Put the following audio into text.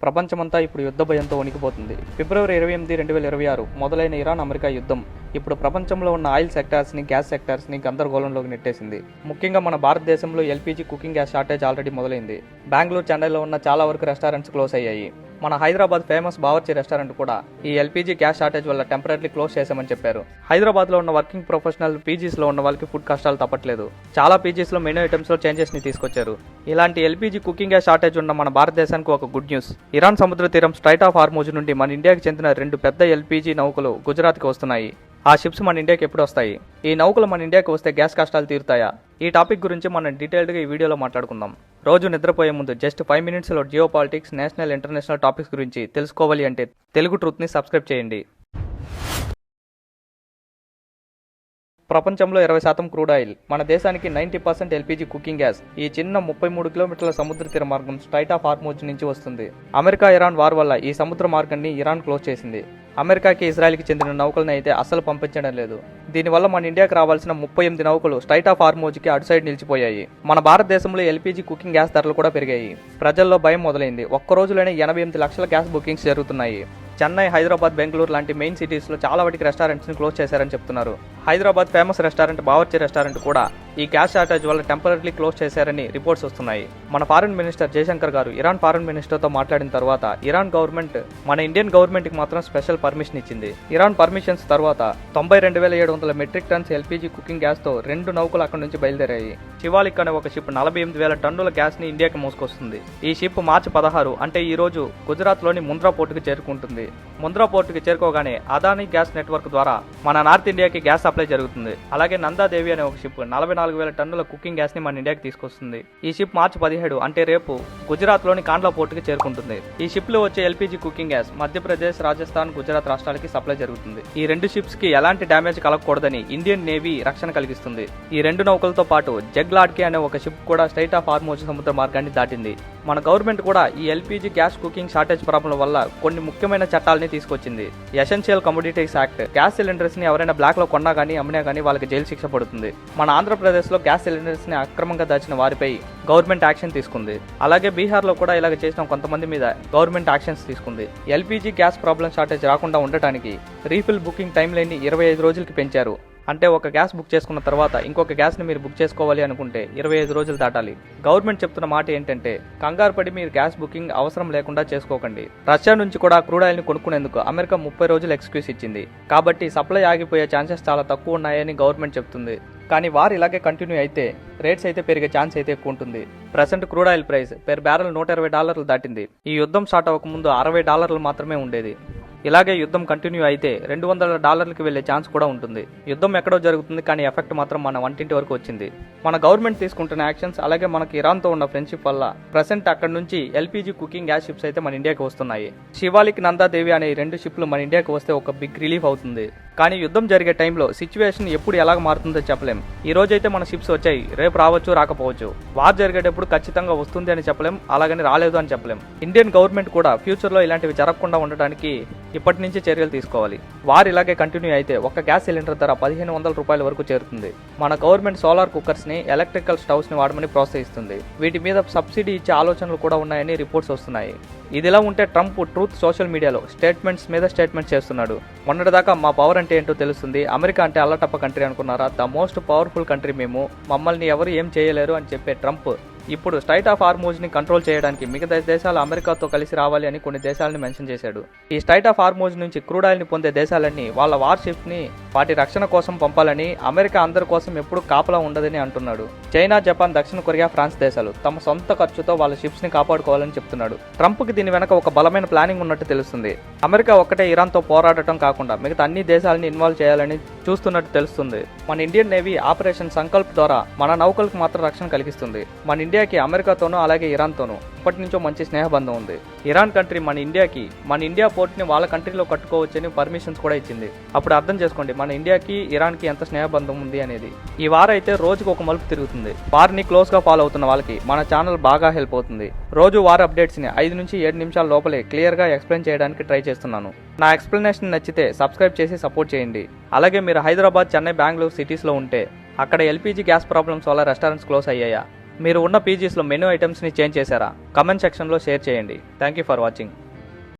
ప్రపంచమంతా ఇప్పుడు యుద్ధ భయంతో వణికిపోతుంది. ఫిబ్రవరి 28, 2026 మొదలైన ఇరాన్ అమెరికా యుద్ధం ఇప్పుడు ప్రపంచంలో ఉన్న ఆయిల్ సెక్టార్స్ని, గ్యాస్ సెక్టార్స్ని గందరగోళంలోకి నెట్టేసింది. ముఖ్యంగా మన భారతదేశంలో LPG cooking gas shortage already మొదలైంది. బెంగళూరు, చెన్నైలో ఉన్న చాలా వరకు రెస్టారెంట్స్ క్లోజ్ అయ్యాయి. మన హైదరాబాద్ ఫేమస్ బావర్చి రెస్టారెంట్ కూడా ఈ ఎల్పీజీ గ్యాస్ షార్టేజ్ వల్ల టెంపరీ క్లోజ్ చేశామని చెప్పారు. హైదరాబాద్లో ఉన్న వర్కింగ్ ప్రొఫెషనల్ పీజీస్లో ఉన్న వాళ్ళకి ఫుడ్ కష్టాలు తప్పట్లేదు. చాలా పీజీస్లో మెనూ ఐటమ్స్లో చేంజెస్ని తీసుకొచ్చారు. ఇలాంటి ఎల్పీజీ కుకింగ్ గ్యాస్ షార్టేజ్ ఉన్న మన భారతదేశానికి ఒక గుడ్ న్యూస్. ఇరాన్ సముద్ర తీరం స్ట్రైట్ ఆఫ్ హార్మూజ్ నుండి మన ఇండియాకి చెందిన 2 పెద్ద ఎల్పీజీ నౌకలు గుజరాత్కి వస్తున్నాయి. ఆ షిప్స్ మన ఇండియాకి ఎప్పుడు వస్తాయి? ఈ నౌకలు మన ఇండియాకి వస్తే గ్యాస్ కష్టాలు తీరుతాయా? ఈ టాపిక్ గురించి మనం డీటెయిల్డ్గా ఈ వీడియోలో మాట్లాడుకుందాం. రోజు నిద్రపోయే ముందు జస్ట్ 5 మినిట్స్లో geo politics, national, international topics గురించి తెలుసుకోవాలి అంటే తెలుగు ట్రూత్ని సబ్స్క్రైబ్ చేయండి. ప్రపంచంలో 20% క్రూడ్ ఆయిల్, మన దేశానికి 90% ఎల్పీజీ కుకింగ్ గ్యాస్ ఈ చిన్న 33 కిలోమీటర్ల సముద్ర తీర మార్గం స్ట్రైట్ ఆఫ్ హార్మూజ్ నుంచి వస్తుంది. అమెరికా ఇరాన్ వార్ వల్ల ఈ సముద్ర మార్గాన్ని ఇరాన్ క్లోజ్ చేసింది. అమెరికాకి, ఇజ్రాయెల్కి చెందిన నౌకలను అయితే అస్సలు పంపించడం లేదు. దీనివల్ల మన ఇండియాకి రావాల్సిన 38 నౌకలు స్ట్రైట్ ఆఫ్ హార్మూజ్కి అటు సైడ్ నిలిచిపోయాయి. మన భారతదేశంలో ఎల్పీజీ కుకింగ్ గ్యాస్ ధరలు కూడా పెరిగాయి. ప్రజల్లో భయం మొదలైంది. ఒక్క రోజులోనే 88 లక్షల గ్యాస్ బుకింగ్స్ జరుగుతున్నాయి. చెన్నై, హైదరాబాద్, బెంగళూరు లాంటి మెయిన్ సిటీస్లో చాలా వాటికి రెస్టారెంట్స్ని క్లోజ్ చేశారని చెప్తున్నారు. Hyderabad famous restaurant Bawarchi restaurant కూడా ఈ గ్యాస్ షార్టేజ్ వల్ల టెంపరీ క్లోజ్ చేశారని రిపోర్ట్స్ వస్తున్నాయి. మన ఫారెన్ మినిస్టర్ జయశంకర్ గారు ఇరాన్ ఫారెన్ మినిస్టర్తో మాట్లాడిన తర్వాత ఇరాన్ గవర్నమెంట్ మన ఇండియన్ గవర్నమెంట్కి మాత్రం స్పెషల్ పర్మిషన్ ఇచ్చింది. ఇరాన్ పర్మిషన్స్ తర్వాత 92,700 మెట్రిక్ టన్స్ ఎల్పీజీ కుకింగ్ గ్యాస్తో 2 నౌకలు అక్కడి నుంచి బయలుదేరాయి. శివాలిక్ అనే ఒక షిప్ 48,000 టన్నుల గ్యాస్ని ఇండియాకి మోసుకొస్తుంది. ఈ షిప్ మార్చి 16 అంటే ఈ రోజు గుజరాత్లోని ముంద్రా పోర్టుకి చేరుకుంటుంది. ముంద్రా పోర్టుకి చేరుకోగానే అదానీ గ్యాస్ నెట్వర్క్ ద్వారా మన నార్త్ ఇండియాకి గ్యాస్ సప్లై జరుగుతుంది. అలాగే నందాదేవి అనే ఒక షిప్ 44,000 టన్నుల కుకింగ్ గ్యాస్ ని మన ఇండియాకి తీసుకొస్తుంది. ఈ షిప్ మార్చి 17 అంటే రేపు గుజరాత్ లోని కాండ్లా పోర్టుకి చేరుకుంటుంది. ఈ షిప్ లో వచ్చే LPG cooking gas Madhya Pradesh, Rajasthan, Gujarat రాష్ట్రాలకి సప్లై జరుగుతుంది. ఈ 2 షిప్స్ కి ఎలాంటి డ్యామేజ్ కలగకూడదని ఇండియన్ నేవీ రక్షణ కలిగిస్తుంది. ఈ 2 నౌకలతో పాటు జగ్లాడ్కే అనే ఒక షిప్ కూడా స్ట్రైట్ ఆఫ్ హార్మూజ్ సముద్ర మార్గాన్ని దాటింది. మన గవర్నమెంట్ కూడా ఈ LPG gas cooking shortage problem వల్ల కొన్ని ముఖ్యమైన చట్టాలని తీసుకొచ్చింది. Essential commodities act. Gas cylinders ని ఎవరైనా బ్లాక్ లో కొన్నా గానీ, అమ్మినా గానీ వాళ్ళకి జైలు శిక్ష పడుతుంది. మన ఆంధ్రప్రదేశ్ లో గ్యాస్ సిలిండర్స్ ని అక్రమంగా దాచిన వారిపై గవర్నమెంట్ యాక్షన్ తీసుకుంది. అలాగే బీహార్ లో కూడా ఇలాగ చేసిన కొంతమంది మీద గవర్నమెంట్ యాక్షన్స్ తీసుకుంది. ఎల్పీజీ గ్యాస్ ప్రాబ్లం షార్టేజ్ రాకుండా ఉండటానికి రీఫిల్ బుకింగ్ టైం లైన్ ని 25 రోజులకి పెంచారు. అంటే ఒక గ్యాస్ బుక్ చేసుకున్న తర్వాత ఇంకొక గ్యాస్ని మీరు బుక్ చేసుకోవాలి అనుకుంటే 25 రోజులు దాటాలి. గవర్నమెంట్ చెప్తున్న మాట ఏంటంటే కంగారు పడి మీరు గ్యాస్ బుకింగ్ అవసరం లేకుండా చేసుకోకండి. రష్యా నుంచి కూడా క్రూడ్ ఆయిల్ని కొనుక్కునేందుకు అమెరికా 30 రోజులు ఎక్స్క్యూజ్ ఇచ్చింది. కాబట్టి సప్లై ఆగిపోయే ఛాన్సెస్ చాలా తక్కువ ఉన్నాయని గవర్నమెంట్ చెప్తుంది. కానీ వారు ఇలాగే కంటిన్యూ అయితే రేట్స్ అయితే పెరిగే ఛాన్స్ అయితే ఎక్కువ ఉంటుంది. Present crude oil price per barrel $120 దాటింది. ఈ యుద్ధం స్టార్ట్ అవ్వకముందు $60 మాత్రమే ఉండేది. ఇలాగే యుద్ధం కంటిన్యూ అయితే $200కి వెళ్లే ఛాన్స్ కూడా ఉంటుంది. యుద్ధం ఎక్కడో జరుగుతుంది కానీ ఎఫెక్ట్ మాత్రం మన వంటింటి వరకు వచ్చింది. మన గవర్నమెంట్ తీసుకుంటున్న యాక్షన్స్, అలాగే మనకి ఇరాన్తో ఉన్న ఫ్రెండ్షిప్ వల్ల ప్రెసెంట్ అక్కడ నుంచి ఎల్పీజీ కుకింగ్ గ్యాస్ షిప్స్ అయితే మన ఇండియాకి వస్తున్నాయి. శివాలిక్, నందాదేవి అనే 2 షిప్లు మన ఇండియాకి వస్తే ఒక బిగ్ రిలీఫ్ అవుతుంది. కానీ యుద్ధం జరిగే టైంలో సిచ్యువేషన్ ఎప్పుడు ఎలాగ మారుతుందో చెప్పలేం. ఈ రోజైతే మన షిప్స్ వచ్చాయి, రేపు రావచ్చు, రాకపోవచ్చు. వార్ జరిగేటప్పుడు ఖచ్చితంగా వస్తుంది అని చెప్పలేం, అలాగని రాలేదు అని చెప్పలేం. ఇండియన్ గవర్నమెంట్ కూడా ఫ్యూచర్లో ఇలాంటివి జరగకుండా ఉండడానికి ఇప్పటి నుంచి చర్యలు తీసుకోవాలి. వారు ఇలాగే కంటిన్యూ అయితే ఒక గ్యాస్ సిలిండర్ ధర $1,500 వరకు చేరుతుంది. మన గవర్నమెంట్ సోలార్ కుక్కర్స్ ని, ఎలక్ట్రికల్ స్టవ్స్ ని వాడమని ప్రోత్సహిస్తుంది. వీటి మీద సబ్సిడీ ఇచ్చే ఆలోచనలు కూడా ఉన్నాయని రిపోర్ట్స్ వస్తున్నాయి. ఇదిలా ఉంటే ట్రంప్ ట్రూత్ సోషల్ మీడియాలో స్టేట్మెంట్స్ మీద స్టేట్మెంట్స్ చేస్తున్నాడు. మొన్నటిదాకా మా పవర్ అంటే ఏంటో తెలుస్తుంది, అమెరికా అంటే అల్లటప్ప కంట్రీ అనుకున్నారా, ద మోస్ట్ పవర్ఫుల్ కంట్రీ మేము, మమ్మల్ని ఎవరు ఏం చేయలేరు అని చెప్పే ట్రంప్ ఇప్పుడు స్ట్రైట్ ఆఫ్ హార్మూజ్ ని కంట్రోల్ చేయడానికి మిగతా దేశాలు అమెరికాతో కలిసి రావాలి అని కొన్ని దేశాలని మెన్షన్ చేశాడు. ఈ స్ట్రైట్ ఆఫ్ హార్మూజ్ నుంచి క్రూడ్ ఆయిల్ ని పొందే దేశాలన్నీ వాళ్ళ వార్ షిప్స్ ని వాటి రక్షణ కోసం పంపాలని, అమెరికా అందరి కోసం ఎప్పుడు కాపలా ఉండదని అంటున్నాడు. చైనా, జపాన్, దక్షిణ కొరియా, ఫ్రాన్స్ దేశాలు తమ సొంత ఖర్చుతో వాళ్ళ షిప్స్ ని కాపాడుకోవాలని చెప్తున్నాడు. ట్రంప్ కి దీని వెనక ఒక బలమైన ప్లానింగ్ ఉన్నట్టు తెలుస్తుంది. అమెరికా ఒక్కటే ఇరాన్తో పోరాడటం కాకుండా మిగతా అన్ని దేశాలని ఇన్వాల్వ్ చేయాలని చూస్తున్నట్టు తెలుస్తుంది. మన ఇండియన్ నేవీ ఆపరేషన్ సంకల్ప్ ద్వారా మన నౌకలకు మాత్రం రక్షణ కలిగిస్తుంది. మన ఇండియాకి అమెరికాతోనూ అలాగే ఇరాన్తోనూ ఇప్పటి నుంచో మంచి స్నేహబంధం ఉంది. ఇరాన్ కంట్రీ మన ఇండియా పోర్ట్ ని వాళ్ళ కంట్రీలో కట్టుకోవచ్చని పర్మిషన్స్ కూడా ఇచ్చింది. అప్పుడు అర్థం చేసుకోండి మన ఇండియాకి, ఇరాన్కి ఎంత స్నేహబంధం ఉంది అనేది. ఈ వార్ అయితే రోజుకు ఒక మలుపు తిరుగుతుంది. వారిని క్లోజ్ గా ఫాలో అవుతున్న వాళ్ళకి మన ఛానల్ బాగా హెల్ప్ అవుతుంది. రోజు వార్ అప్డేట్స్ ని 5 నుంచి 7 నిమిషాల లోపలే క్లియర్ గా ఎక్స్ప్లెయిన్ చేయడానికి ట్రై చేస్తున్నాను. నా ఎక్స్ప్లెనేషన్ నచ్చితే సబ్స్క్రైబ్ చేసి సపోర్ట్ చేయండి. అలాగే మీరు హైదరాబాద్, చెన్నై, బెంగళూరు సిటీస్ లో ఉంటే అక్కడ ఎల్పీజీ గ్యాస్ ప్రాబ్లమ్స్ వల్ల రెస్టారెంట్స్ క్లోజ్ అయ్యాయా? మీరు ఉన్న పీజీస్లో మెనూ ఐటమ్స్ని చేంజ్ చేశారా? కమెంట్ సెక్షన్లో షేర్ చేయండి. Thank you for watching.